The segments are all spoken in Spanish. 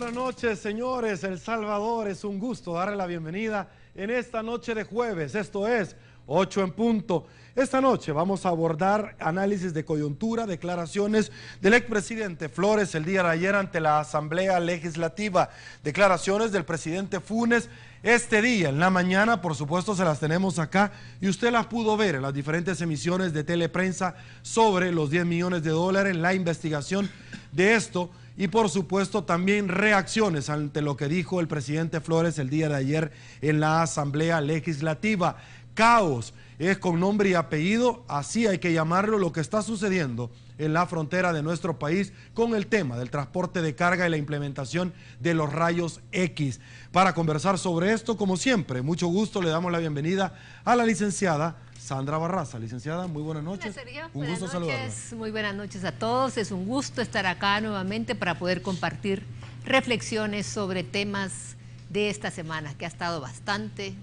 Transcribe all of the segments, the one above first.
buenas noches, señores. El Salvador, es un gusto darle la bienvenida en esta noche de jueves. Esto es 8 en punto. Esta noche vamos a abordar análisis de coyuntura, declaraciones del expresidente Flores el día de ayer ante la Asamblea Legislativa, declaraciones del presidente Funes este día, en la mañana, por supuesto se las tenemos acá y usted las pudo ver en las diferentes emisiones de teleprensa sobre los 10 millones de dólares, la investigación de esto y por supuesto también reacciones ante lo que dijo el presidente Flores el día de ayer en la Asamblea Legislativa. Caos es con nombre y apellido, así hay que llamarlo, lo que está sucediendo en la frontera de nuestro país con el tema del transporte de carga y la implementación de los rayos X. Para conversar sobre esto, como siempre, mucho gusto, le damos la bienvenida a la licenciada Sandra Barraza. Licenciada, muy buenas noches. Hola, Sergio. Un gusto saludarla. Muy buenas noches a todos. Es un gusto estar acá nuevamente para poder compartir reflexiones sobre temas de esta semana, que ha estado bastante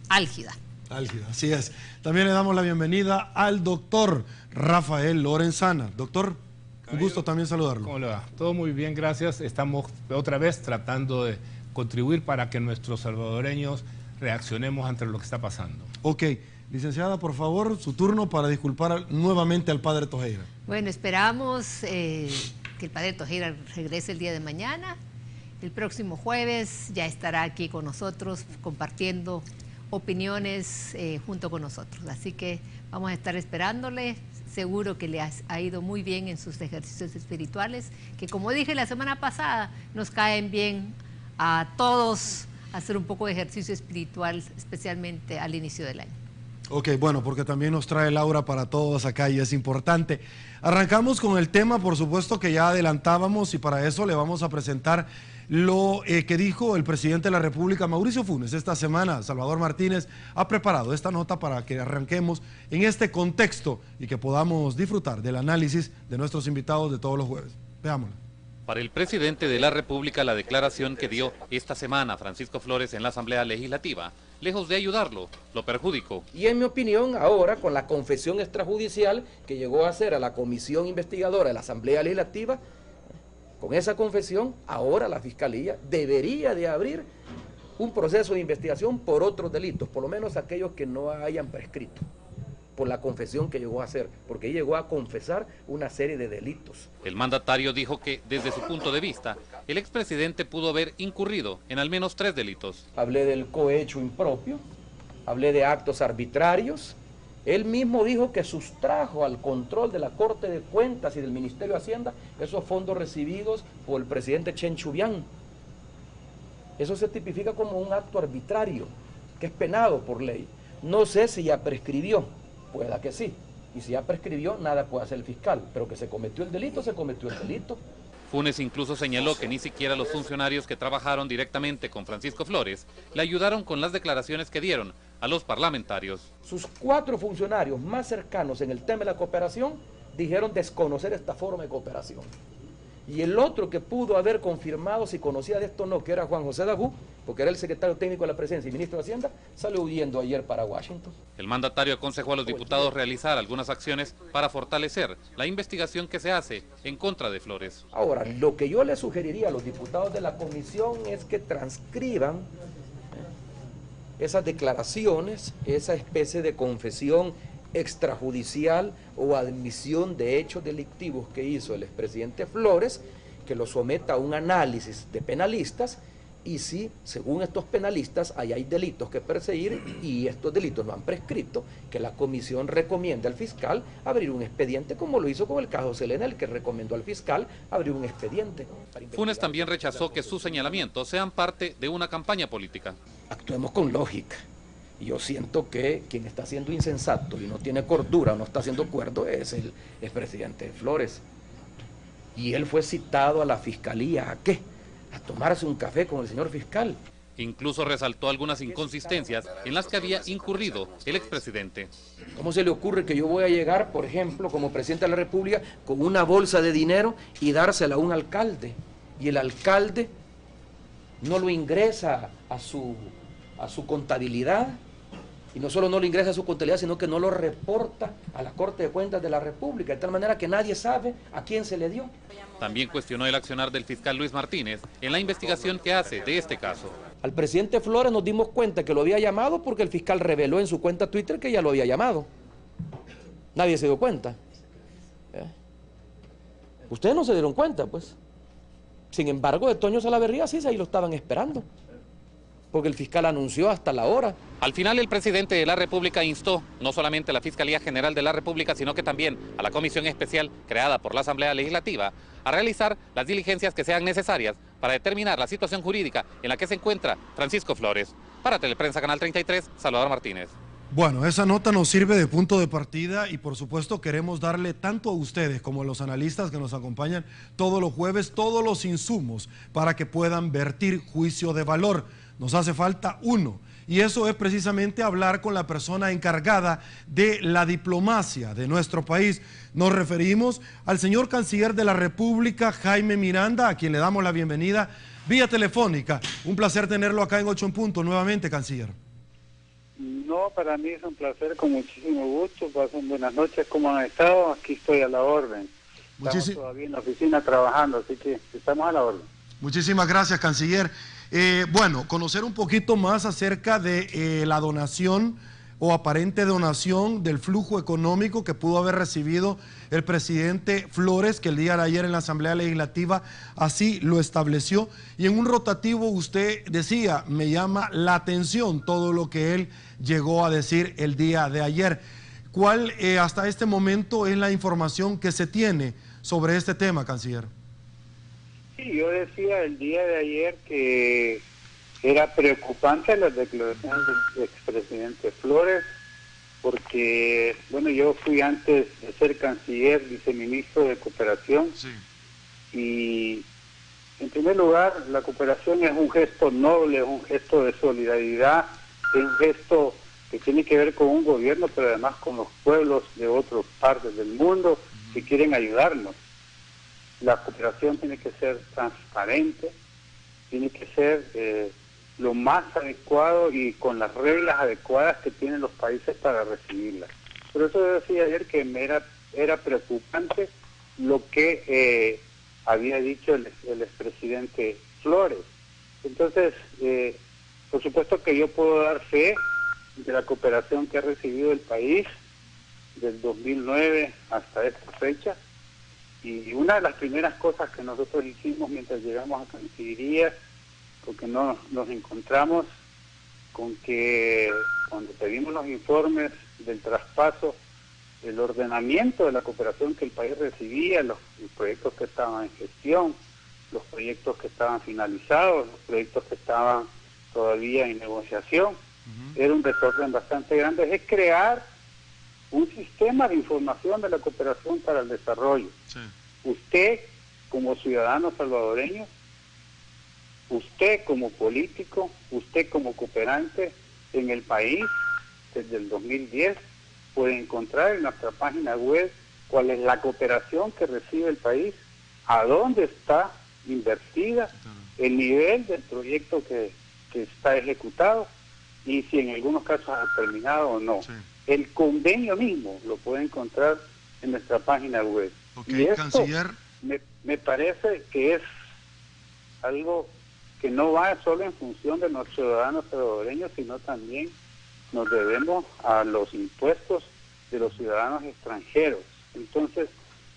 álgida. Álgida, así es. También le damos la bienvenida al doctor Rafael Lorenzana. Doctor, un gusto también saludarlo. ¿Cómo le va? Todo muy bien, gracias. Estamos otra vez tratando de contribuir para que nuestros salvadoreños reaccionemos ante lo que está pasando. Ok, licenciada, por favor, su turno para disculpar nuevamente al padre Tojeira. Bueno, esperamos que el padre Tojeira regrese el día de mañana. El próximo jueves ya estará aquí con nosotros compartiendo opiniones junto con nosotros. Así que vamos a estar esperándole. Seguro que le ha ido muy bien en sus ejercicios espirituales, que como dije la semana pasada, nos caen bien a todos hacer un poco de ejercicio espiritual, especialmente al inicio del año. Ok, bueno, porque también nos trae Laura para todos acá y es importante. Arrancamos con el tema, por supuesto, que ya adelantábamos y para eso le vamos a presentar lo que dijo el presidente de la República, Mauricio Funes. Esta semana, Salvador Martínez ha preparado esta nota para que arranquemos en este contexto y que podamos disfrutar del análisis de nuestros invitados de todos los jueves. Veámoslo. Para el presidente de la República, la declaración que dio esta semana Francisco Flores en la Asamblea Legislativa, lejos de ayudarlo, lo perjudicó. Y en mi opinión, ahora con la confesión extrajudicial que llegó a hacer a la comisión investigadora de la Asamblea Legislativa, con esa confesión, ahora la Fiscalía debería de abrir un proceso de investigación por otros delitos, por lo menos aquellos que no hayan prescrito, por la confesión que llegó a hacer, porque llegó a confesar una serie de delitos. El mandatario dijo que, desde su punto de vista, el expresidente pudo haber incurrido en al menos 3 delitos. Hablé del cohecho impropio, hablé de actos arbitrarios. Él mismo dijo que sustrajo al control de la Corte de Cuentas y del Ministerio de Hacienda esos fondos recibidos por el presidente Chen Shui-bian. Eso se tipifica como un acto arbitrario, que es penado por ley. No sé si ya prescribió, pueda que sí. Y si ya prescribió, nada puede hacer el fiscal. Pero que se cometió el delito, se cometió el delito. Funes incluso señaló que ni siquiera los funcionarios que trabajaron directamente con Francisco Flores le ayudaron con las declaraciones que dieron a los parlamentarios. Sus 4 funcionarios más cercanos en el tema de la cooperación dijeron desconocer esta forma de cooperación. Y el otro que pudo haber confirmado si conocía de esto o no, que era Juan José Dabú, porque era el secretario técnico de la Presidencia y ministro de Hacienda, salió huyendo ayer para Washington. El mandatario aconsejó a los diputados realizar algunas acciones para fortalecer la investigación que se hace en contra de Flores. Ahora, lo que yo le sugeriría a los diputados de la comisión es que transcriban esas declaraciones, esa especie de confesión extrajudicial o admisión de hechos delictivos que hizo el expresidente Flores, que lo someta a un análisis de penalistas y si, según estos penalistas, hay delitos que perseguir y estos delitos no han prescrito, que la comisión recomiende al fiscal abrir un expediente, como lo hizo con el caso Selena, el que recomendó al fiscal abrir un expediente. Funes también rechazó que sus señalamientos sean parte de una campaña política. Actuemos con lógica. Y yo siento que quien está siendo insensato y no tiene cordura, no está siendo cuerdo, es el expresidente Flores. Y él fue citado a la fiscalía, ¿a qué? A tomarse un café con el señor fiscal. Incluso resaltó algunas inconsistencias en las que había incurrido el expresidente. ¿Cómo se le ocurre que yo voy a llegar, por ejemplo, como presidente de la República, con una bolsa de dinero y dársela a un alcalde? Y el alcalde no lo ingresa a su contabilidad. Y no solo no lo ingresa a su contabilidad, sino que no lo reporta a la Corte de Cuentas de la República, de tal manera que nadie sabe a quién se le dio. También cuestionó el accionar del fiscal Luis Martínez en la investigación que hace de este caso. Al presidente Flores nos dimos cuenta que lo había llamado porque el fiscal reveló en su cuenta Twitter que ya lo había llamado. Nadie se dio cuenta. Ustedes no se dieron cuenta, pues. Sin embargo, de Toño Salaverría sí, ahí lo estaban esperando, porque el fiscal anunció hasta la hora. Al final, el presidente de la República instó no solamente a la Fiscalía General de la República, sino que también a la comisión especial creada por la Asamblea Legislativa a realizar las diligencias que sean necesarias para determinar la situación jurídica en la que se encuentra Francisco Flores. Para Teleprensa Canal 33, Salvador Martínez. Bueno, esa nota nos sirve de punto de partida y por supuesto queremos darle tanto a ustedes como a los analistas que nos acompañan todos los jueves, todos los insumos para que puedan vertir juicio de valor. Nos hace falta uno y eso es precisamente hablar con la persona encargada de la diplomacia de nuestro país. Nos referimos al señor canciller de la República, Jaime Miranda, a quien le damos la bienvenida vía telefónica. Un placer tenerlo acá en 8 en Punto nuevamente, canciller. No, para mí es un placer, con muchísimo gusto. Pasen buenas noches, ¿cómo han estado? Aquí estoy a la orden. Estamos todavía en la oficina trabajando, así que estamos a la orden. Muchísimas gracias, canciller. Bueno, conocer un poquito más acerca de la donación o aparente donación del flujo económico que pudo haber recibido el presidente Flores, que el día de ayer en la Asamblea Legislativa así lo estableció. Y en un rotativo usted decía, me llama la atención todo lo que él llegó a decir el día de ayer. ¿Cuál hasta este momento es la información que se tiene sobre este tema, canciller? Sí, yo decía el día de ayer que era preocupante las declaraciones del expresidente Flores, porque, bueno, yo fui antes de ser canciller, viceministro de Cooperación, sí. Y en primer lugar, la cooperación es un gesto noble, es un gesto de solidaridad, es un gesto que tiene que ver con un gobierno, pero además con los pueblos de otras partes del mundo que quieren ayudarnos. La cooperación tiene que ser transparente, tiene que ser lo más adecuado y con las reglas adecuadas que tienen los países para recibirla. Por eso yo decía ayer que era preocupante lo que había dicho el expresidente Flores. Entonces, por supuesto que yo puedo dar fe de la cooperación que ha recibido el país del 2009 hasta esta fecha. Y una de las primeras cosas que nosotros hicimos mientras llegamos a Cancillería, porque no nos encontramos con que cuando pedimos los informes del traspaso, el ordenamiento de la cooperación que el país recibía, los proyectos que estaban en gestión, los proyectos que estaban finalizados, los proyectos que estaban todavía en negociación, era un desorden bastante grande. Es crear un sistema de información de la cooperación para el desarrollo. Sí. Usted, como ciudadano salvadoreño, usted como político, usted como cooperante en el país, desde el 2010, puede encontrar en nuestra página web cuál es la cooperación que recibe el país, a dónde está invertida, el nivel del proyecto que está ejecutado y si en algunos casos ha terminado o no. Sí. El convenio mismo lo puede encontrar en nuestra página web. Okay, y esto canciller, me parece que es algo que no va solo en función de los ciudadanos salvadoreños, sino también nos debemos a los impuestos de los ciudadanos extranjeros. Entonces,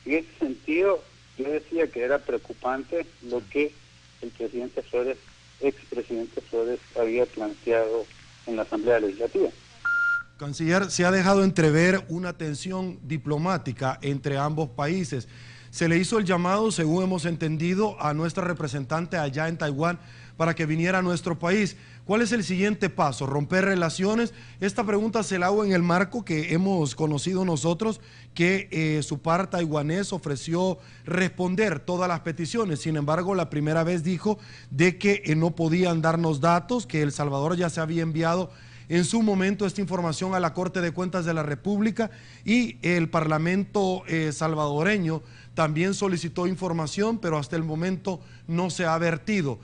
en ese sentido, yo decía que era preocupante lo que el presidente Flores, expresidente Flores, había planteado en la Asamblea Legislativa. Canciller, se ha dejado entrever una tensión diplomática entre ambos países. Se le hizo el llamado, según hemos entendido, a nuestra representante allá en Taiwán para que viniera a nuestro país. ¿Cuál es el siguiente paso? ¿Romper relaciones? Esta pregunta se la hago en el marco que hemos conocido nosotros, que su par taiwanés ofreció responder todas las peticiones. Sin embargo, la primera vez dijo de que no podían darnos datos, que El Salvador ya se había enviado en su momento esta información a la Corte de Cuentas de la República y el Parlamento salvadoreño también solicitó información, pero hasta el momento no se ha vertido.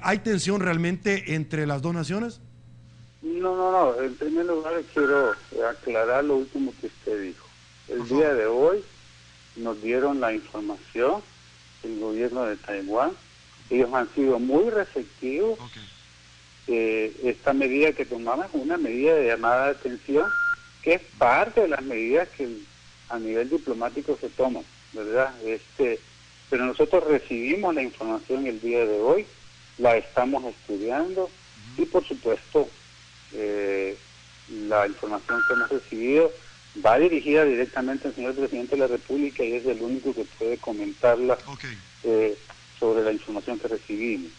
¿Hay tensión realmente entre las dos naciones? No. En primer lugar quiero aclarar lo último que usted dijo. El día de hoy nos dieron la información del gobierno de Taiwán. Ellos han sido muy receptivos. Esta medida que tomamos es una medida de llamada de atención, que es parte de las medidas que a nivel diplomático se toman, ¿verdad? Pero nosotros recibimos la información el día de hoy, la estamos estudiando y por supuesto la información que hemos recibido va dirigida directamente al señor presidente de la República y es el único que puede comentarla sobre la información que recibimos.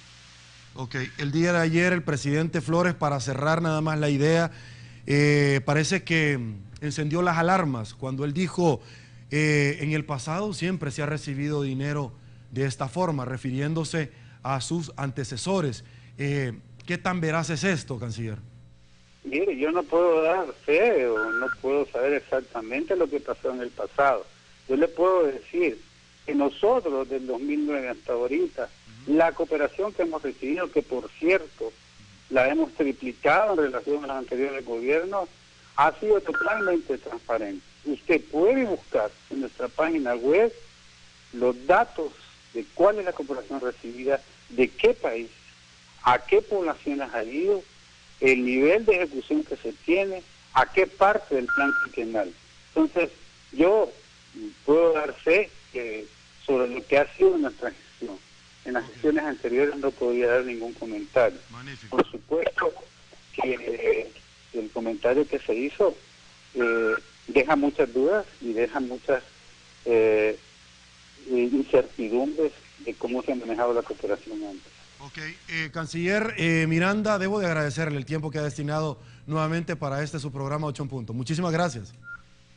El día de ayer el presidente Flores, para cerrar nada más la idea, parece que encendió las alarmas cuando él dijo en el pasado siempre se ha recibido dinero de esta forma, refiriéndose a sus antecesores. ¿Qué tan veraz es esto, canciller? Mire, yo no puedo dar fe o no puedo saber exactamente lo que pasó en el pasado. Yo le puedo decir que nosotros del 2009 hasta ahorita, la cooperación que hemos recibido, que por cierto la hemos triplicado en relación a los anteriores gobiernos, ha sido totalmente transparente. Usted puede buscar en nuestra página web los datos de cuál es la cooperación recibida, de qué país, a qué poblaciones ha ido, el nivel de ejecución que se tiene, a qué parte del plan quinquenal. Entonces, yo puedo dar fe sobre lo que ha sido nuestra gestión. En las gestiones anteriores no podía dar ningún comentario. Magnífico. Por supuesto que el comentario que se hizo deja muchas dudas y deja muchas incertidumbres de cómo se ha manejado la cooperación antes. Canciller Miranda, debo de agradecerle el tiempo que ha destinado nuevamente para su programa 8 en punto. Muchísimas gracias.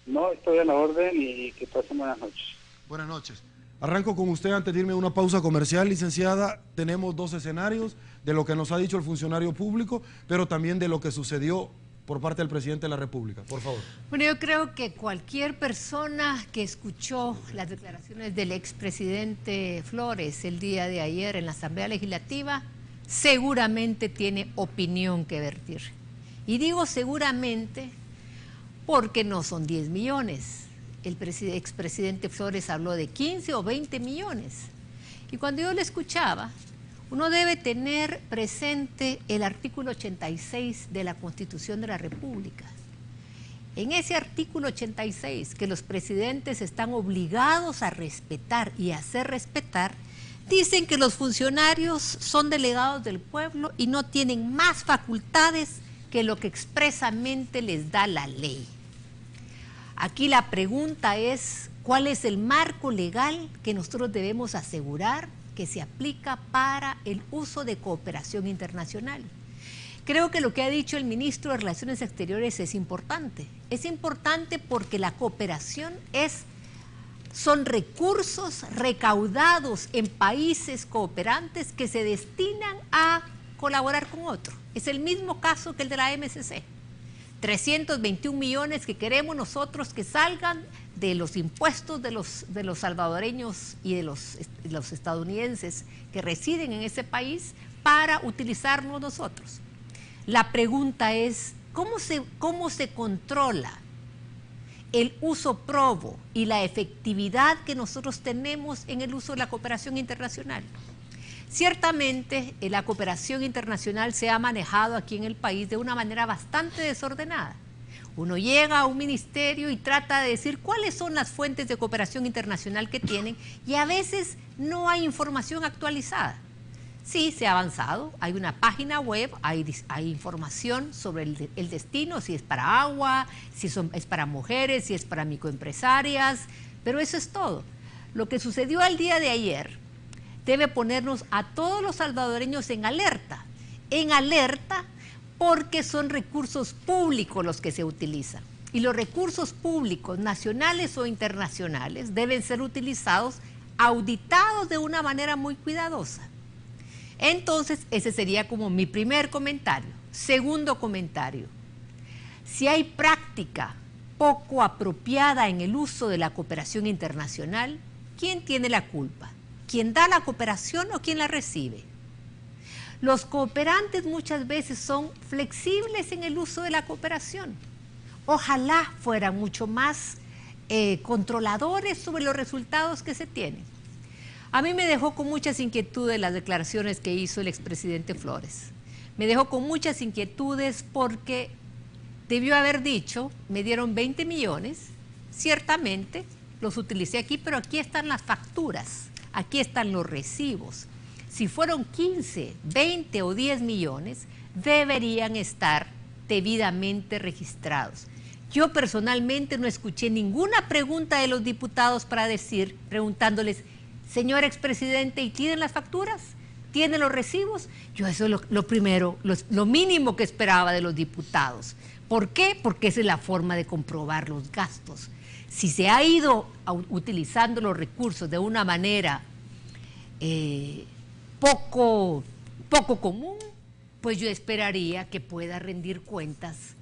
No, estoy a la orden y que pasen buenas noches. Buenas noches. Arranco con usted antes de irme a una pausa comercial, licenciada. Tenemos dos escenarios de lo que nos ha dicho el funcionario público, pero también de lo que sucedió por parte del presidente de la República. Por favor. Bueno, yo creo que cualquier persona que escuchó las declaraciones del expresidente Flores el día de ayer en la Asamblea Legislativa seguramente tiene opinión que vertir. Y digo seguramente porque no son 10 millones. El expresidente Flores habló de 15 o 20 millones. Y cuando yo le escuchaba, uno debe tener presente el artículo 86 de la Constitución de la República. En ese artículo 86, que los presidentes están obligados a respetar y a hacer respetar, dicen que los funcionarios son delegados del pueblo y no tienen más facultades que lo que expresamente les da la ley. Aquí la pregunta es, ¿cuál es el marco legal que nosotros debemos asegurar que se aplica para el uso de cooperación internacional? Creo que lo que ha dicho el ministro de Relaciones Exteriores es importante. Es importante porque la cooperación son recursos recaudados en países cooperantes que se destinan a colaborar con otro. Es el mismo caso que el de la MCC. 321 millones que queremos nosotros que salgan de los impuestos de los salvadoreños y de los estadounidenses que residen en ese país para utilizarlos nosotros. La pregunta es, ¿cómo se controla el uso probo y la efectividad que nosotros tenemos en el uso de la cooperación internacional? Ciertamente, la cooperación internacional se ha manejado aquí en el país de una manera bastante desordenada. Uno llega a un ministerio y trata de decir cuáles son las fuentes de cooperación internacional que tienen y a veces no hay información actualizada. Sí, se ha avanzado, hay una página web, hay información sobre el destino, si es para agua, si es para mujeres, si es para microempresarias, pero eso es todo. Lo que sucedió al día de ayer debe ponernos a todos los salvadoreños en alerta porque son recursos públicos los que se utilizan. Y los recursos públicos, nacionales o internacionales, deben ser utilizados, auditados de una manera muy cuidadosa. Entonces, ese sería como mi primer comentario. Segundo comentario, si hay práctica poco apropiada en el uso de la cooperación internacional, ¿quién tiene la culpa? ¿Quién da la cooperación o quién la recibe? Los cooperantes muchas veces son flexibles en el uso de la cooperación. Ojalá fueran mucho más controladores sobre los resultados que se tienen. A mí me dejó con muchas inquietudes las declaraciones que hizo el expresidente Flores. Me dejó con muchas inquietudes porque debió haber dicho, me dieron 20 millones, ciertamente los utilicé aquí, pero aquí están las facturas, aquí están los recibos. Si fueron 15, 20 o 10 millones, deberían estar debidamente registrados. Yo personalmente no escuché ninguna pregunta de los diputados para preguntándoles, señor expresidente, ¿y tienen las facturas? ¿Tienen los recibos? Yo eso es lo primero, lo mínimo que esperaba de los diputados. ¿Por qué? Porque esa es la forma de comprobar los gastos. Si se ha ido utilizando los recursos de una manera poco común, pues yo esperaría que pueda rendir cuentas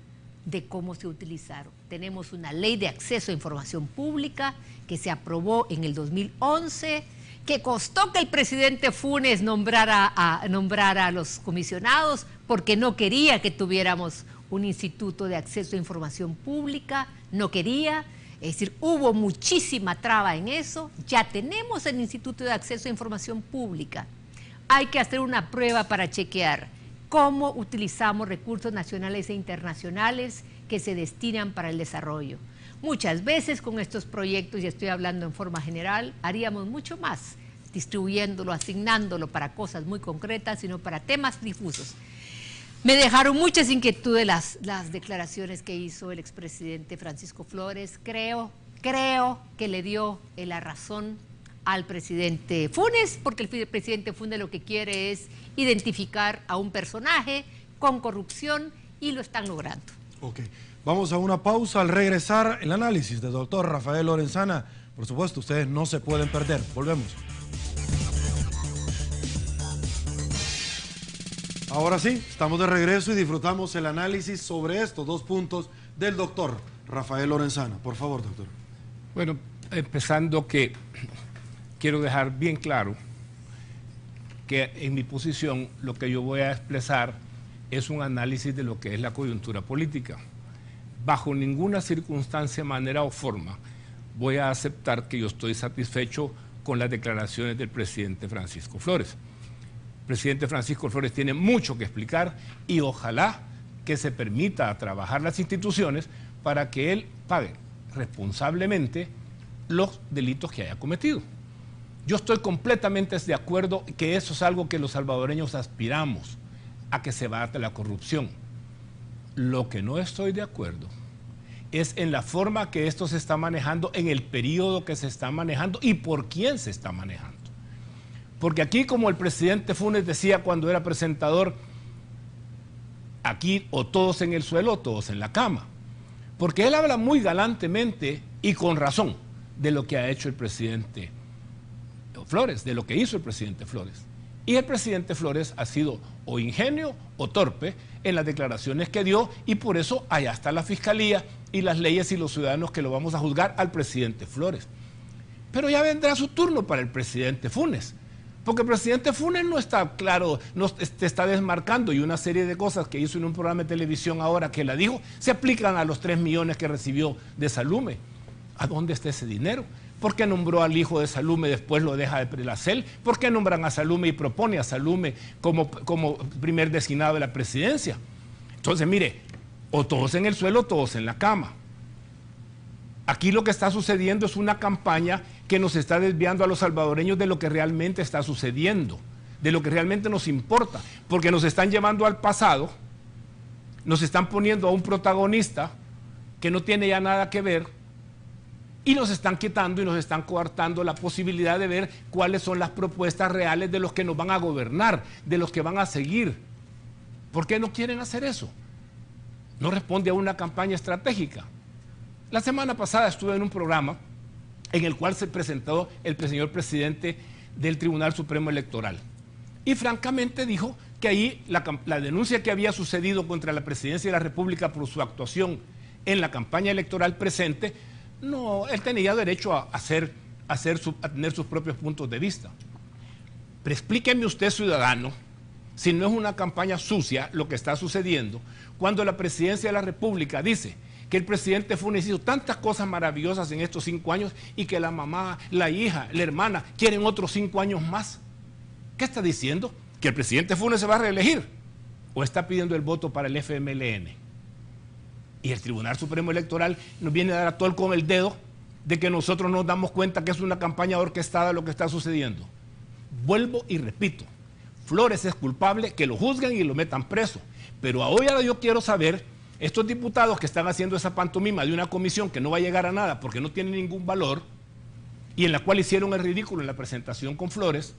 de cómo se utilizaron. Tenemos una ley de acceso a información pública que se aprobó en el 2011, que costó que el presidente Funes nombrara a los comisionados porque no quería que tuviéramos un instituto de acceso a información pública, no quería, es decir, hubo muchísima traba en eso. Ya tenemos el Instituto de Acceso a Información Pública. Hay que hacer una prueba para chequear cómo utilizamos recursos nacionales e internacionales que se destinan para el desarrollo. Muchas veces con estos proyectos, y estoy hablando en forma general, haríamos mucho más, distribuyéndolo, asignándolo para cosas muy concretas, sino para temas difusos. Me dejaron muchas inquietudes las declaraciones que hizo el expresidente Francisco Flores. Creo que le dio la razón al presidente Funes, porque el presidente Funes lo que quiere es identificar a un personaje con corrupción y lo están logrando. Ok, vamos a una pausa. Al regresar, el análisis del doctor Rafael Lorenzana. Por supuesto, ustedes no se pueden perder. Volvemos. Ahora sí, estamos de regreso y disfrutamos el análisis sobre estos dos puntos del doctor Rafael Lorenzana. Por favor, doctor. Bueno, empezando que quiero dejar bien claro que en mi posición lo que yo voy a expresar es un análisis de lo que es la coyuntura política. Bajo ninguna circunstancia, manera o forma voy a aceptar que yo estoy satisfecho con las declaraciones del presidente Francisco Flores. El presidente Francisco Flores tiene mucho que explicar y ojalá que se permita trabajar las instituciones para que él pague responsablemente los delitos que haya cometido. Yo estoy completamente de acuerdo que eso es algo que los salvadoreños aspiramos, a que se bata la corrupción. Lo que no estoy de acuerdo es en la forma que esto se está manejando, en el periodo que se está manejando y por quién se está manejando. Porque aquí, como el presidente Funes decía cuando era presentador, aquí o todos en el suelo o todos en la cama. Porque él habla muy galantemente y con razón de lo que ha hecho el presidente Flores, de lo que hizo el presidente Flores. Y el presidente Flores ha sido o ingenuo o torpe en las declaraciones que dio y por eso allá está la fiscalía y las leyes y los ciudadanos que lo vamos a juzgar al presidente Flores. Pero ya vendrá su turno para el presidente Funes. Porque el presidente Funes no está claro, no te está desmarcando y una serie de cosas que hizo en un programa de televisión ahora que la dijo, se aplican a los 3 millones que recibió de Salume. ¿A dónde está ese dinero? ¿Por qué nombró al hijo de Salume y después lo deja de Prelacel? ¿Por qué nombran a Salume y propone a Salume como primer designado de la presidencia? Entonces, mire, o todos en el suelo o todos en la cama. Aquí lo que está sucediendo es una campaña que nos está desviando a los salvadoreños de lo que realmente está sucediendo, de lo que realmente nos importa, porque nos están llevando al pasado, nos están poniendo a un protagonista que no tiene ya nada que ver y nos están quitando y nos están coartando la posibilidad de ver cuáles son las propuestas reales de los que nos van a gobernar, de los que van a seguir. ¿Por qué no quieren hacer eso? No responde a una campaña estratégica. La semana pasada estuve en un programa en el cual se presentó el señor presidente del Tribunal Supremo Electoral. Y francamente dijo que ahí la denuncia que había sucedido contra la presidencia de la República por su actuación en la campaña electoral presente, no, él tenía derecho a tener sus propios puntos de vista. Pero explíqueme usted, ciudadano, si no es una campaña sucia lo que está sucediendo, cuando la presidencia de la República dice que el presidente Funes hizo tantas cosas maravillosas en estos 5 años y que la mamá, la hija, la hermana quieren otros 5 años más? ¿Qué está diciendo? ¿Que el presidente Funes se va a reelegir? ¿O está pidiendo el voto para el FMLN? Y el Tribunal Supremo Electoral nos viene a dar a tol con el dedo de que nosotros nos damos cuenta que es una campaña orquestada lo que está sucediendo. Vuelvo y repito, Flores es culpable, que lo juzguen y lo metan preso. Pero ahora yo quiero saber, estos diputados que están haciendo esa pantomima de una comisión que no va a llegar a nada porque no tiene ningún valor y en la cual hicieron el ridículo en la presentación con Flores,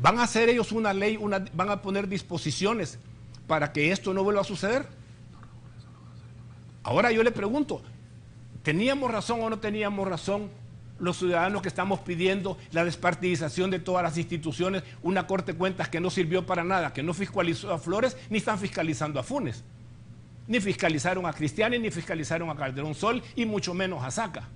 ¿van a hacer ellos una ley, van a poner disposiciones para que esto no vuelva a suceder? Ahora yo le pregunto, ¿teníamos razón o no teníamos razón los ciudadanos que estamos pidiendo la despartidización de todas las instituciones, una Corte de Cuentas que no sirvió para nada, que no fiscalizó a Flores, ni están fiscalizando a Funes? Ni fiscalizaron a Cristiani, ni fiscalizaron a Calderón Sol, y mucho menos a Saca.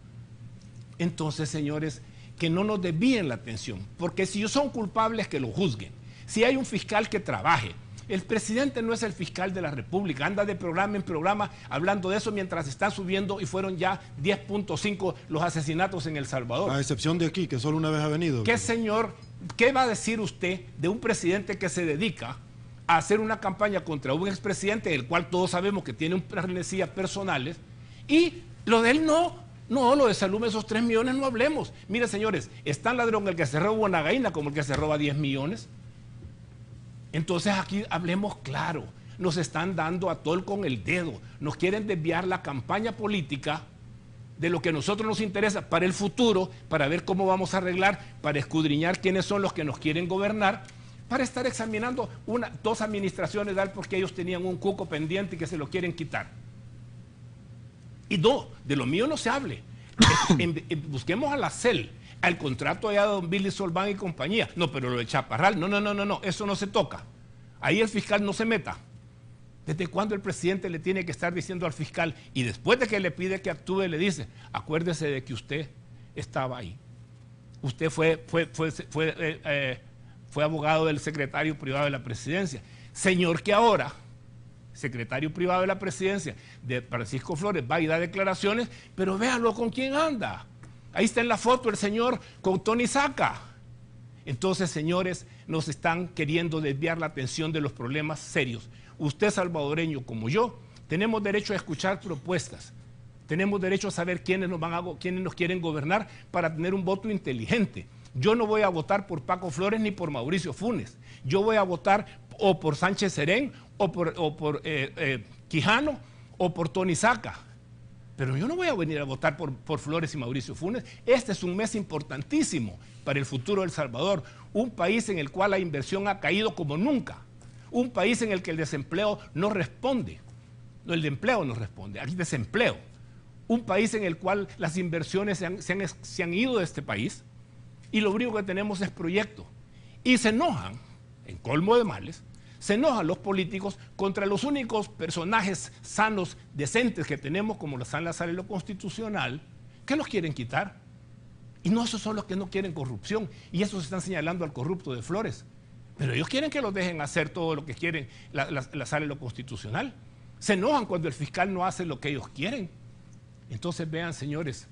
Entonces, señores, que no nos desvíen la atención, porque si son culpables, que lo juzguen. Si hay un fiscal que trabaje. El presidente no es el fiscal de la República, anda de programa en programa hablando de eso mientras están subiendo y fueron ya 10.5 los asesinatos en El Salvador. A excepción de aquí, que solo una vez ha venido. ¿Qué, señor, qué va a decir usted de un presidente que se dedica a hacer una campaña contra un expresidente, el cual todos sabemos que tiene unas rencillas personales, y lo de él no, lo de Salum, esos 3 millones no hablemos? Mire, señores, es tan ladrón el que se roba una gallina como el que se roba 10 millones. Entonces aquí hablemos claro, nos están dando a tol con el dedo, nos quieren desviar la campaña política de lo que a nosotros nos interesa para el futuro, para ver cómo vamos a arreglar, para escudriñar quiénes son los que nos quieren gobernar, para estar examinando 2 administraciones porque ellos tenían un cuco pendiente y que se lo quieren quitar. Y no, de lo mío no se hable. Busquemos a la CEL, al contrato allá de don Billy Solván y compañía. No, pero lo de Chaparral, no, eso no se toca. Ahí el fiscal no se meta. ¿Desde cuándo el presidente le tiene que estar diciendo al fiscal, y después de que le pide que actúe, le dice, acuérdese de que usted estaba ahí? Usted fue abogado del secretario privado de la presidencia. Señor que ahora, secretario privado de la presidencia de Francisco Flores, va y da declaraciones, pero véanlo con quién anda. Ahí está en la foto el señor con Tony Saca. Entonces, señores, nos están queriendo desviar la atención de los problemas serios. Usted, salvadoreño como yo, tenemos derecho a escuchar propuestas. Tenemos derecho a saber quiénes nos quieren gobernar para tener un voto inteligente. Yo no voy a votar por Paco Flores ni por Mauricio Funes. Yo voy a votar o por Sánchez Serén, o por Quijano, o por Tony Saca. Pero yo no voy a venir a votar por Flores y Mauricio Funes. Este es un mes importantísimo para el futuro de El Salvador. Un país en el cual la inversión ha caído como nunca. Un país en el que el desempleo no responde. No, el empleo no responde, hay desempleo. Un país en el cual las inversiones se han ido de este país y lo único que tenemos es proyecto. Y se enojan, en colmo de males, se enojan los políticos contra los únicos personajes sanos, decentes que tenemos, como la sala de lo constitucional, que los quieren quitar. Y no, esos son los que no quieren corrupción, y esos están señalando al corrupto de Flores. Pero ellos quieren que los dejen hacer todo lo que quieren la sala de lo constitucional. Se enojan cuando el fiscal no hace lo que ellos quieren. Entonces vean, señores,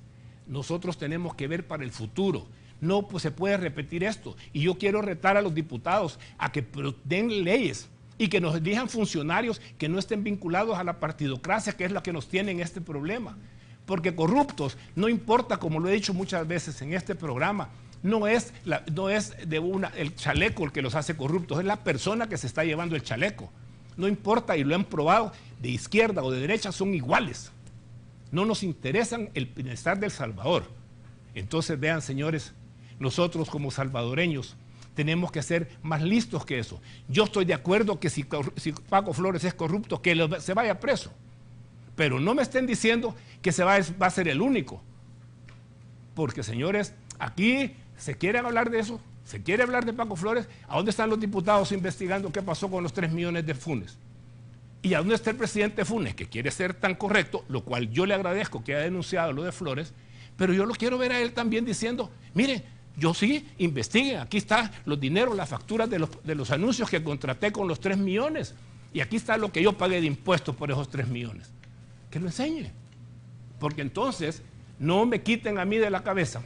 nosotros tenemos que ver para el futuro. No se puede repetir esto. Y yo quiero retar a los diputados a que den leyes y que nos elijan funcionarios que no estén vinculados a la partidocracia, que es la que nos tiene en este problema. Porque corruptos, no importa, como lo he dicho muchas veces en este programa, no es el chaleco el que los hace corruptos, es la persona que se está llevando el chaleco. No importa, y lo han probado, de izquierda o de derecha son iguales. No nos interesan el bienestar del Salvador. Entonces vean, señores, nosotros como salvadoreños tenemos que ser más listos que eso. Yo estoy de acuerdo que si Paco Flores es corrupto, que se vaya preso. Pero no me estén diciendo que va a ser el único. Porque, señores, aquí se quiere hablar de eso, se quiere hablar de Paco Flores. ¿A dónde están los diputados investigando qué pasó con los 3 millones de Funes? ¿Y a dónde está el presidente Funes, que quiere ser tan correcto, lo cual yo le agradezco que haya denunciado lo de Flores? Pero yo lo quiero ver a él también diciendo, mire, Yo sí, investiguen, aquí están los dineros, las facturas de los anuncios que contraté con los 3 millones. Y aquí está lo que yo pagué de impuestos por esos 3 millones. Que lo enseñe. Porque entonces no me quiten a mí de la cabeza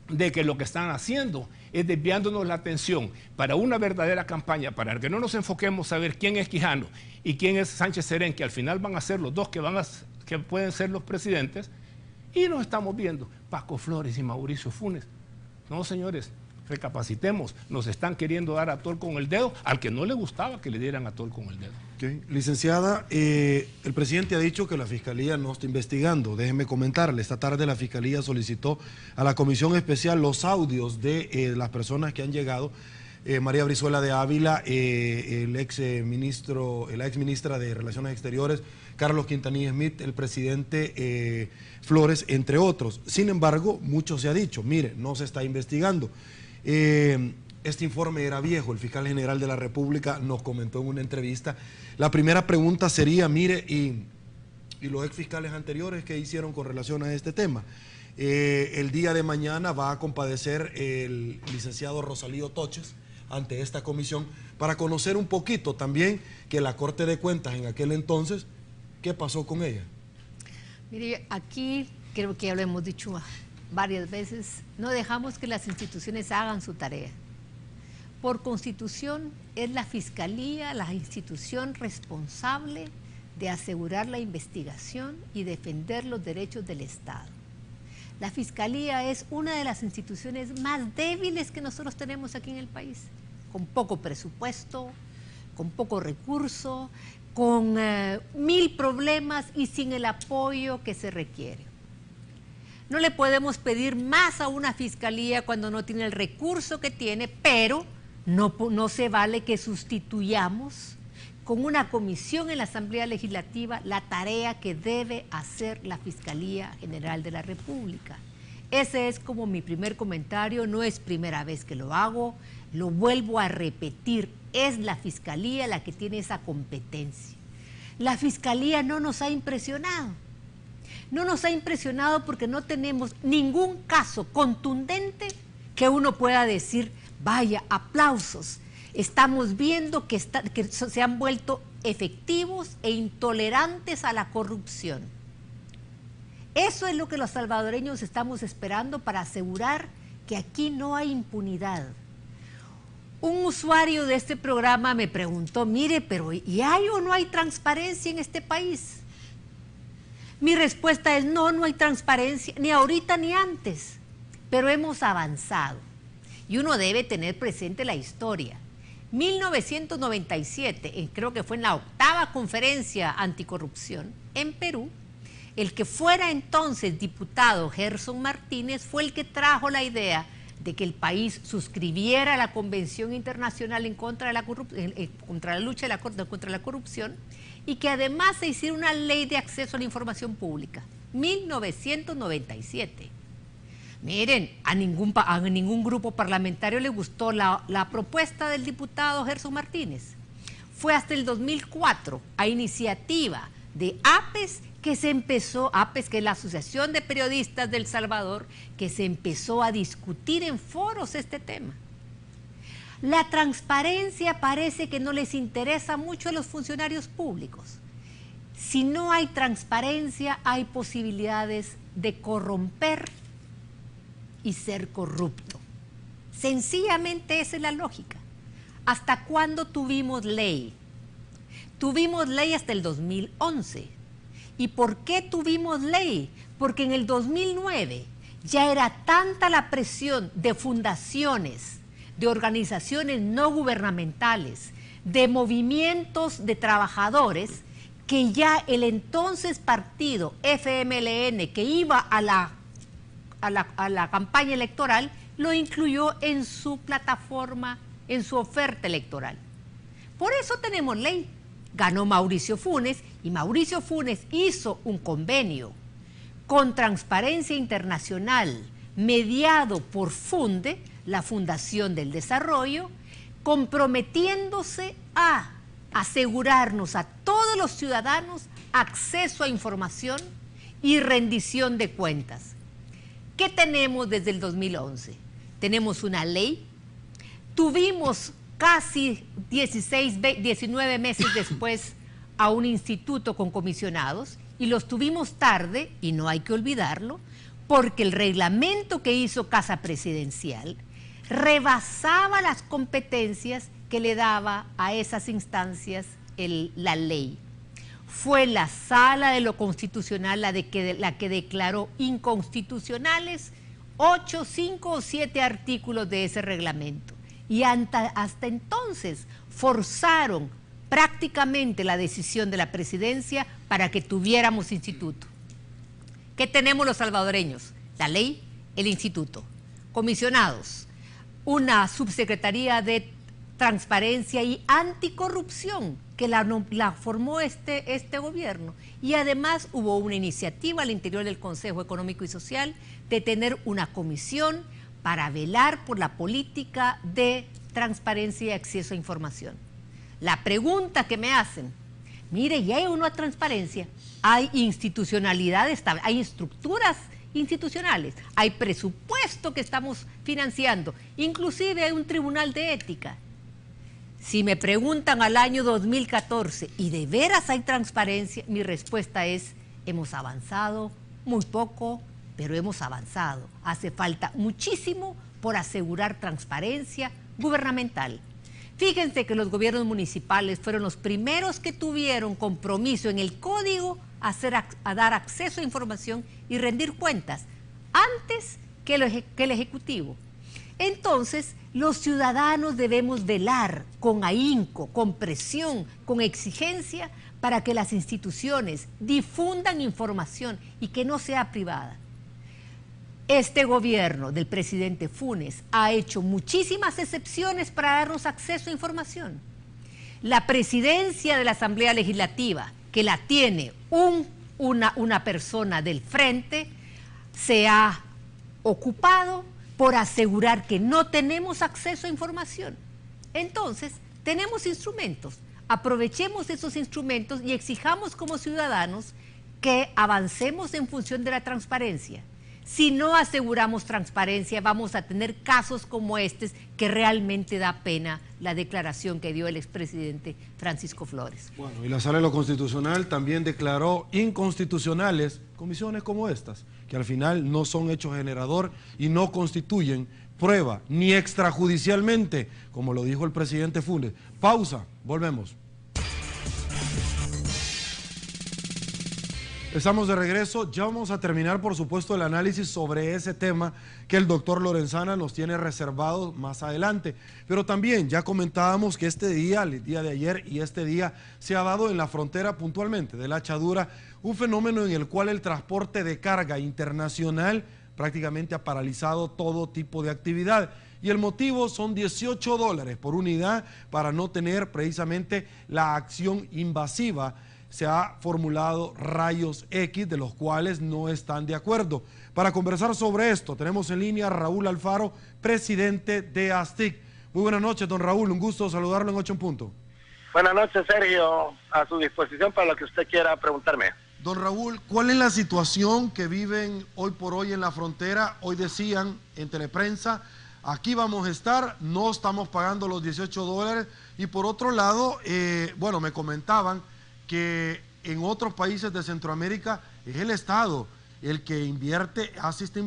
de que lo que están haciendo es desviándonos la atención para una verdadera campaña, para que no nos enfoquemos a ver quién es Quijano y quién es Sánchez Serén, que al final van a ser los dos que pueden ser los presidentes, y nos estamos viendo Paco Flores y Mauricio Funes. No, señores, recapacitemos, nos están queriendo dar a tol con el dedo, al que no le gustaba que le dieran a tol con el dedo. Okay. Licenciada, el presidente ha dicho que la Fiscalía no está investigando. Déjeme comentarle, esta tarde la Fiscalía solicitó a la Comisión Especial los audios de las personas que han llegado. María Brizuela de Ávila, la ex ministra de Relaciones Exteriores, Carlos Quintanilla Smith, el presidente Flores, entre otros. Sin embargo, mucho se ha dicho, mire, no se está investigando. Este informe era viejo, el fiscal general de la República nos comentó en una entrevista. La primera pregunta sería, mire, y los ex fiscales anteriores, ¿qué hicieron con relación a este tema? El día de mañana va a compadecer el licenciado Rosalío Toches ante esta comisión para conocer un poquito también que la Corte de Cuentas en aquel entonces, ¿qué pasó con ella? Mire, aquí creo que ya lo hemos dicho varias veces, no dejamos que las instituciones hagan su tarea. Por Constitución es la Fiscalía la institución responsable de asegurar la investigación y defender los derechos del Estado. La Fiscalía es una de las instituciones más débiles que nosotros tenemos aquí en el país, con poco presupuesto, con poco recurso, con 1000 problemas y sin el apoyo que se requiere. No le podemos pedir más a una Fiscalía cuando no tiene el recurso que tiene, pero no se vale que sustituyamos con una comisión en la Asamblea Legislativa la tarea que debe hacer la Fiscalía General de la República. Ese es como mi primer comentario, no es primera vez que lo hago, lo vuelvo a repetir, es la Fiscalía la que tiene esa competencia. La Fiscalía no nos ha impresionado. No nos ha impresionado porque no tenemos ningún caso contundente que uno pueda decir, vaya, aplausos. Estamos viendo que se han vuelto efectivos e intolerantes a la corrupción. Eso es lo que los salvadoreños estamos esperando para asegurar que aquí no hay impunidad. Un usuario de este programa me preguntó, mire, pero ¿y hay o no hay transparencia en este país? Mi respuesta es no hay transparencia, ni ahorita ni antes, pero hemos avanzado. Y uno debe tener presente la historia. 1997, creo que fue en la 8ª conferencia anticorrupción en Perú, el que fuera entonces diputado Gerson Martínez fue el que trajo la idea de que el país suscribiera la Convención Internacional en contra de contra la lucha contra la corrupción y que además se hiciera una ley de acceso a la información pública. 1997. Miren, a ningún grupo parlamentario le gustó la propuesta del diputado Gerson Martínez. Fue hasta el 2004, a iniciativa de APES, que se empezó, APES, que es la Asociación de Periodistas del Salvador, que se empezó a discutir en foros este tema. La transparencia parece que no les interesa mucho a los funcionarios públicos. Si no hay transparencia, hay posibilidades de corromper y ser corrupto. Sencillamente esa es la lógica. ¿Hasta cuándo tuvimos ley? Tuvimos ley hasta el 2011. ¿Y por qué tuvimos ley? Porque en el 2009 ya era tanta la presión de fundaciones, de organizaciones no gubernamentales, de movimientos de trabajadores, que ya el entonces partido FMLN, que iba a la campaña electoral, lo incluyó en su plataforma, en su oferta electoral. Por eso tenemos ley. Ganó Mauricio Funes y Mauricio Funes hizo un convenio con Transparencia Internacional mediado por FUNDE, la Fundación del Desarrollo, comprometiéndose a asegurarnos a todos los ciudadanos acceso a información y rendición de cuentas. ¿Qué tenemos desde el 2011? tenemos una ley, tuvimos casi 19 meses después a un instituto con comisionados y los tuvimos tarde, y no hay que olvidarlo, porque el reglamento que hizo Casa Presidencial rebasaba las competencias que le daba a esas instancias la ley. Fue la Sala de lo Constitucional la que declaró inconstitucionales 8, 5 o 7 artículos de ese reglamento. Y hasta entonces forzaron prácticamente la decisión de la presidencia para que tuviéramos instituto. ¿Qué tenemos los salvadoreños? La ley, el instituto. Comisionados, una subsecretaría de transparencia y anticorrupción que la formó este gobierno. Y además hubo una iniciativa al interior del Consejo Económico y Social de tener una comisión para velar por la política de transparencia y acceso a información. La pregunta que me hacen, mire, ya hay una transparencia, hay institucionalidad estable, hay estructuras institucionales, hay presupuesto que estamos financiando, inclusive hay un tribunal de ética. Si me preguntan al año 2014, ¿y de veras hay transparencia? Mi respuesta es, hemos avanzado muy poco, pero hemos avanzado. Hace falta muchísimo por asegurar transparencia gubernamental. Fíjense que los gobiernos municipales fueron los primeros que tuvieron compromiso en el código a dar acceso a información y rendir cuentas antes que el Ejecutivo. Entonces, los ciudadanos debemos velar con ahínco, con presión, con exigencia para que las instituciones difundan información y que no sea privada. Este gobierno del presidente Funes ha hecho muchísimas excepciones para darnos acceso a información. La presidencia de la Asamblea Legislativa, que la tiene una persona del frente, se ha ocupado por asegurar que no tenemos acceso a información. Entonces, tenemos instrumentos. Aprovechemos esos instrumentos y exijamos como ciudadanos que avancemos en función de la transparencia. Si no aseguramos transparencia, vamos a tener casos como estos que realmente da pena la declaración que dio el expresidente Francisco Flores. Bueno, y la Sala de lo Constitucional también declaró inconstitucionales comisiones como estas, que al final no son hecho generador y no constituyen prueba, ni extrajudicialmente, como lo dijo el presidente Funes. Pausa, volvemos. Estamos de regreso, ya vamos a terminar por supuesto el análisis sobre ese tema que el doctor Lorenzana nos tiene reservado más adelante, pero también ya comentábamos que el día de ayer y este día se ha dado en la frontera puntualmente de la Achadura un fenómeno en el cual el transporte de carga internacional prácticamente ha paralizado todo tipo de actividad. Y el motivo son $18 por unidad para no tener precisamente la acción invasiva. Se ha formulado rayos X de los cuales no están de acuerdo. Para conversar sobre esto tenemos en línea a Raúl Alfaro, presidente de ASTIC. Muy buenas noches, don Raúl, un gusto saludarlo en 8 en punto. Buenas noches, Sergio, a su disposición para lo que usted quiera preguntarme. Don Raúl, ¿cuál es la situación que viven hoy por hoy en la frontera? Hoy decían en Teleprensa, aquí vamos a estar, no estamos pagando los $18 y por otro lado, bueno, me comentaban que en otros países de Centroamérica es el Estado el que invierte, hace esta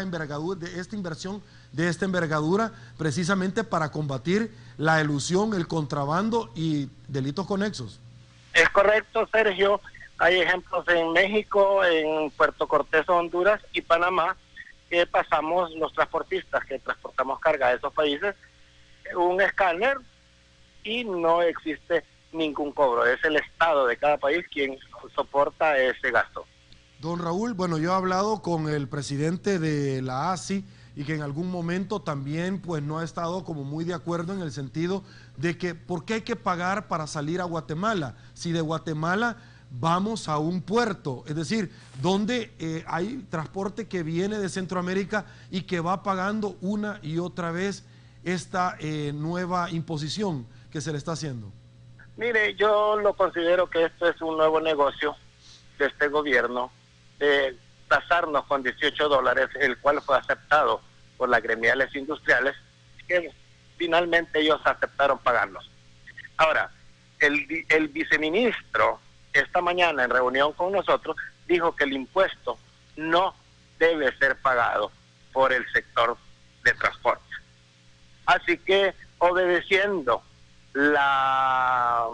inversión de esta envergadura precisamente para combatir la elusión, el contrabando y delitos conexos. Es correcto, Sergio. Hay ejemplos en México, en Puerto Cortés, Honduras y Panamá, que pasamos los transportistas que transportamos carga de esos países un escáner y no existe ningún cobro. Es el Estado de cada país quien soporta ese gasto. Don Raúl, bueno, yo he hablado con el presidente de la ASI y que en algún momento también pues no ha estado como muy de acuerdo en el sentido de que ¿por qué hay que pagar para salir a Guatemala? Si de Guatemala vamos a un puerto, es decir, donde hay transporte que viene de Centroamérica y que va pagando una y otra vez esta nueva imposición que se le está haciendo. Mire, yo lo considero que esto es un nuevo negocio de este gobierno, de tasarnos con $18, el cual fue aceptado por las gremiales industriales, que finalmente ellos aceptaron pagarlos. Ahora, el viceministro esta mañana en reunión con nosotros dijo que el impuesto no debe ser pagado por el sector de transporte. Así que, obedeciendo la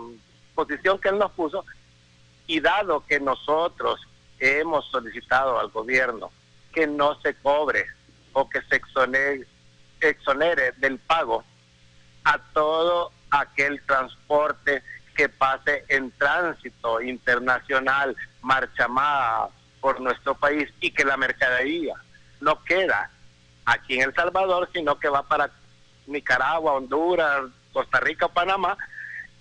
posición que él nos puso, y dado que nosotros hemos solicitado al gobierno que no se cobre o que se exonere del pago a todo aquel transporte que pase en tránsito internacional, marchamada por nuestro país, y que la mercadería no queda aquí en El Salvador, sino que va para Nicaragua, Honduras, Costa Rica, Panamá,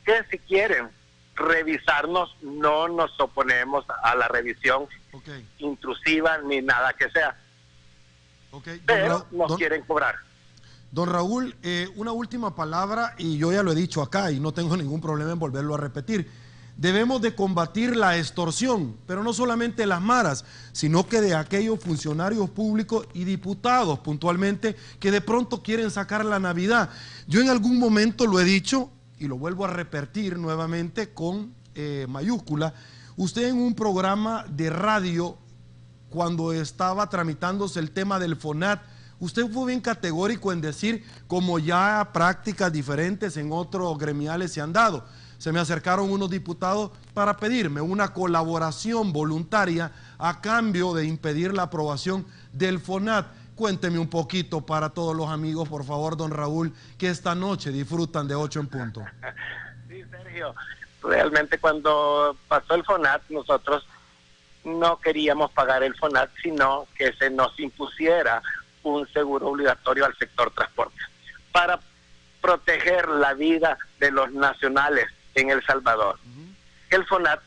que si quieren revisarnos, no nos oponemos a la revisión intrusiva ni nada que sea. Pero nos quieren cobrar. Don Raúl, una última palabra, y yo ya lo he dicho acá y no tengo ningún problema en volverlo a repetir. Debemos de combatir la extorsión, pero no solamente las maras, sino que de aquellos funcionarios públicos y diputados puntualmente que de pronto quieren sacar la Navidad. Yo en algún momento lo he dicho y lo vuelvo a repetir nuevamente con mayúscula. Usted en un programa de radio, cuando estaba tramitándose el tema del FONAT, usted fue bien categórico en decir, como ya prácticas diferentes en otros gremiales se han dado. Se me acercaron unos diputados para pedirme una colaboración voluntaria a cambio de impedir la aprobación del FONAT. Cuénteme un poquito para todos los amigos, por favor, don Raúl, que esta noche disfrutan de 8 en punto. Sí, Sergio, realmente cuando pasó el FONAT, nosotros no queríamos pagar el FONAT, sino que se nos impusiera un seguro obligatorio al sector transporte para proteger la vida de los nacionales en El Salvador. El FONAT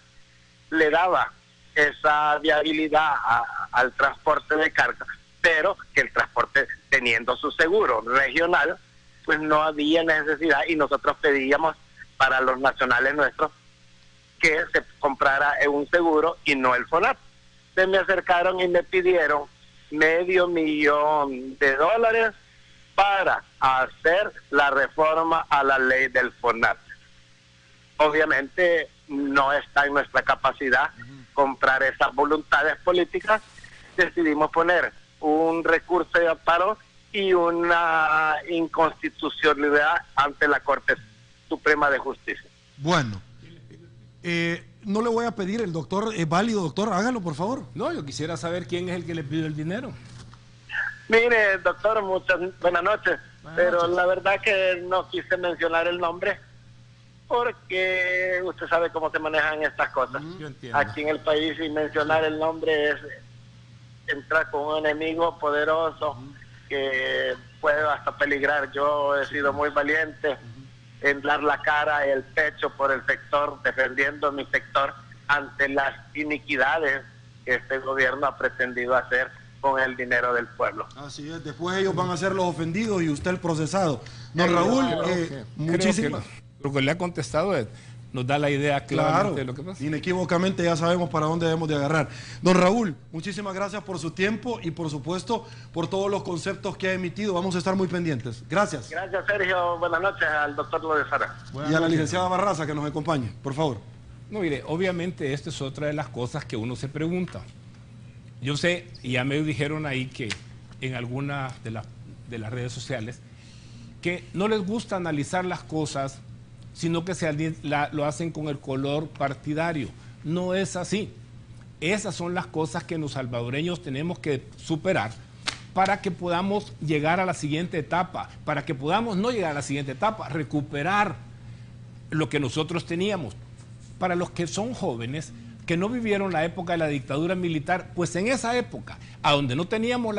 le daba esa viabilidad al transporte de carga, pero que el transporte, teniendo su seguro regional, pues no había necesidad, y nosotros pedíamos para los nacionales nuestros que se comprara un seguro y no el FONAT. Se me acercaron y me pidieron $500,000 para hacer la reforma a la ley del FONAT. Obviamente no está en nuestra capacidad comprar esas voluntades políticas. Decidimos poner un recurso de amparo y una inconstitucionalidad ante la Corte Suprema de Justicia. Bueno, no le voy a pedir, el doctor es válido, doctor, hágalo por favor. No, yo quisiera saber quién es el que le pidió el dinero. Mire, doctor, muchas buenas noches, pero la verdad que no quise mencionar el nombre porque usted sabe cómo se manejan estas cosas. Yo entiendo. Aquí en el país, y mencionar el nombre es entrar con un enemigo poderoso que puede hasta peligrar. Yo he sido muy valiente en dar la cara y el pecho por el sector, defendiendo mi sector ante las iniquidades que este gobierno ha pretendido hacer con el dinero del pueblo. Así es, después ellos van a ser los ofendidos y usted el procesado. Don Raúl, muchísimas... Lo que le ha contestado nos da la idea claramente de lo que pasa. Inequívocamente ya sabemos para dónde debemos de agarrar. Don Raúl, muchísimas gracias por su tiempo y por supuesto por todos los conceptos que ha emitido. Vamos a estar muy pendientes. Gracias. Gracias, Sergio. Buenas noches al doctor López Sara. Y a la licenciada Barraza que nos acompañe, por favor. No, mire, obviamente esta es otra de las cosas que uno se pregunta. Yo sé, y ya me dijeron ahí que en algunas de las redes sociales, que no les gusta analizar las cosas, sino que lo hacen con el color partidario. No es así. Esas son las cosas que los salvadoreños tenemos que superar para que podamos llegar a la siguiente etapa, para que podamos no llegar a la siguiente etapa, recuperar lo que nosotros teníamos. Para los que son jóvenes, que no vivieron la época de la dictadura militar, pues en esa época, a donde no teníamos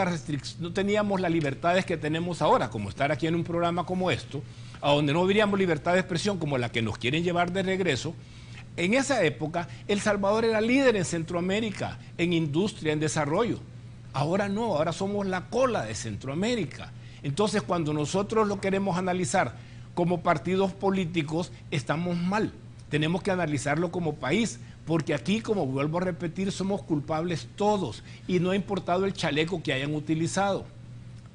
no teníamos las libertades que tenemos ahora, como estar aquí en un programa como esto, a donde no veríamos libertad de expresión como la que nos quieren llevar de regreso, en esa época El Salvador era líder en Centroamérica, en industria, en desarrollo. Ahora no, ahora somos la cola de Centroamérica. Entonces, cuando nosotros lo queremos analizar como partidos políticos, estamos mal. Tenemos que analizarlo como país, porque aquí, como vuelvo a repetir, somos culpables todos y no ha importado el chaleco que hayan utilizado.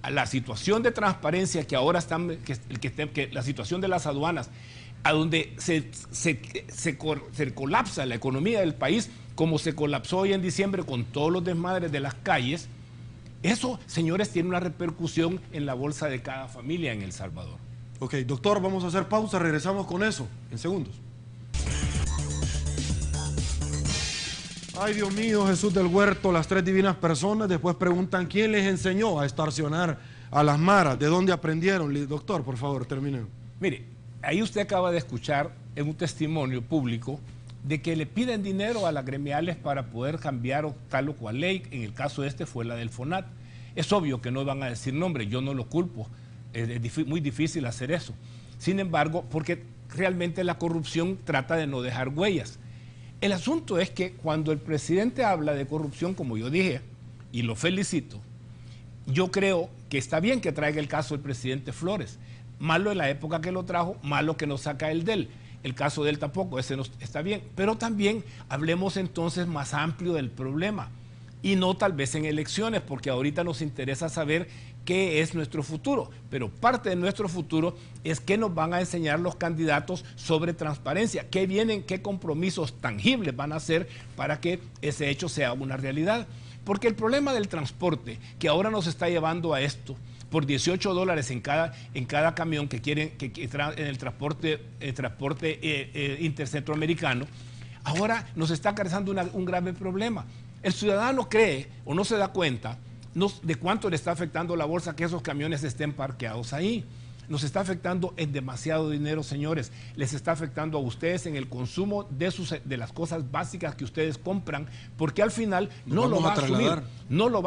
a la situación de transparencia que ahora están, que la situación de las aduanas, a donde se colapsa la economía del país, como se colapsó hoy en diciembre con todos los desmadres de las calles, eso, señores, tiene una repercusión en la bolsa de cada familia en El Salvador. Ok, doctor, vamos a hacer pausa, regresamos con eso en segundos. Ay, Dios mío, Jesús del Huerto, las tres divinas personas después preguntan quién les enseñó a extorsionar a las maras, de dónde aprendieron. Doctor, por favor, termine. Mire, ahí usted acaba de escuchar en un testimonio público de que le piden dinero a las gremiales para poder cambiar tal o cual ley. En el caso este fue la del FONAT. Es obvio que no van a decir nombre, yo no lo culpo, es muy difícil hacer eso. Sin embargo, porque realmente la corrupción trata de no dejar huellas. El asunto es que cuando el presidente habla de corrupción, como yo dije, y lo felicito, yo creo que está bien que traiga el caso del presidente Flores. Malo en la época que lo trajo, malo que nos saca el de él. El caso de él tampoco, ese no está bien. Pero también hablemos entonces más amplio del problema y no tal vez en elecciones, porque ahorita nos interesa saber qué es nuestro futuro. Pero parte de nuestro futuro es qué nos van a enseñar los candidatos sobre transparencia, qué vienen, qué compromisos tangibles van a hacer para que ese hecho sea una realidad. Porque el problema del transporte, que ahora nos está llevando a esto, por $18 en cada camión que quieren en el transporte intercentroamericano, ahora nos está acarreando un grave problema. El ciudadano cree o no se da cuenta de cuánto le está afectando la bolsa que esos camiones estén parqueados ahí. Nos está afectando en demasiado dinero, señores. Les está afectando a ustedes en el consumo de las cosas básicas que ustedes compran, porque al final no lo va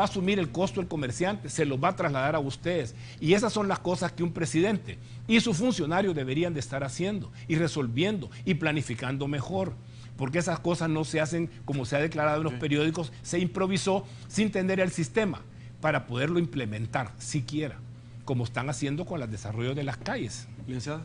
a asumir el costo del comerciante, se lo va a trasladar a ustedes. Y esas son las cosas que un presidente y sus funcionarios deberían de estar haciendo y resolviendo y planificando mejor. Porque esas cosas no se hacen como se ha declarado en los periódicos, se improvisó sin tener el sistema para poderlo implementar siquiera, como están haciendo con el desarrollo de las calles. Licenciada.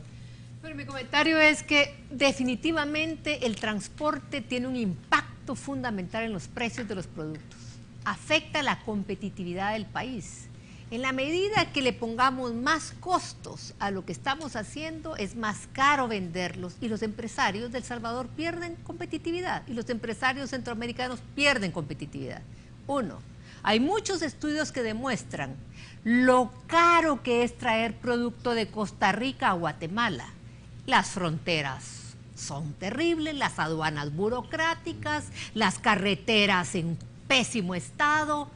Bueno, mi comentario es que definitivamente el transporte tiene un impacto fundamental en los precios de los productos. Afecta la competitividad del país. En la medida que le pongamos más costos a lo que estamos haciendo, es más caro venderlos y los empresarios de El Salvador pierden competitividad y los empresarios centroamericanos pierden competitividad. Uno, hay muchos estudios que demuestran lo caro que es traer producto de Costa Rica a Guatemala. Las fronteras son terribles, las aduanas burocráticas, las carreteras en pésimo estado.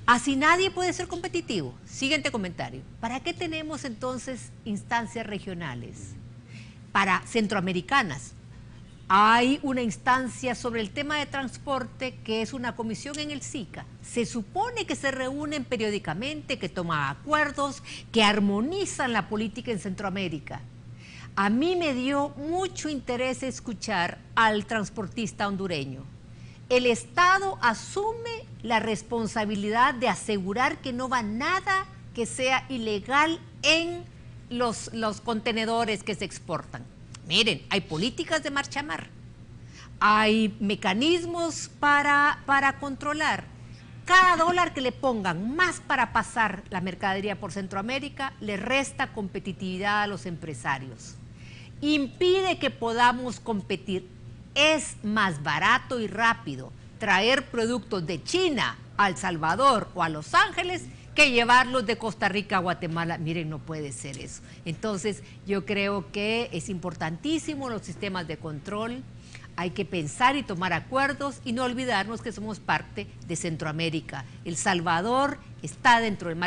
Así nadie puede ser competitivo. Siguiente comentario. ¿Para qué tenemos entonces instancias regionales? Para centroamericanas. Hay una instancia sobre el tema de transporte que es una comisión en el SICA. Se supone que se reúnen periódicamente, que toman acuerdos, que armonizan la política en Centroamérica. A mí me dio mucho interés escuchar al transportista hondureño. El Estado asume la responsabilidad de asegurar que no va nada que sea ilegal en los contenedores que se exportan. Miren, hay políticas de marcha mar, hay mecanismos para controlar. Cada dólar que le pongan más para pasar la mercadería por Centroamérica le resta competitividad a los empresarios. Impide que podamos competir. Es más barato y rápido traer productos de China a El Salvador o a Los Ángeles que llevarlos de Costa Rica a Guatemala. Miren, no puede ser eso. Entonces, yo creo que es importantísimo los sistemas de control. Hay que pensar y tomar acuerdos y no olvidarnos que somos parte de Centroamérica. El Salvador está dentro del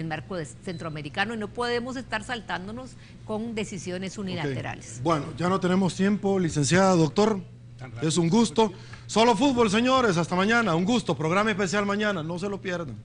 marco centroamericano y no podemos estar saltándonos con decisiones unilaterales. Okay. Bueno, ya no tenemos tiempo, licenciada, doctor. Es un gusto. Solo fútbol, señores. Hasta mañana. Un gusto. Programa especial mañana. No se lo pierdan.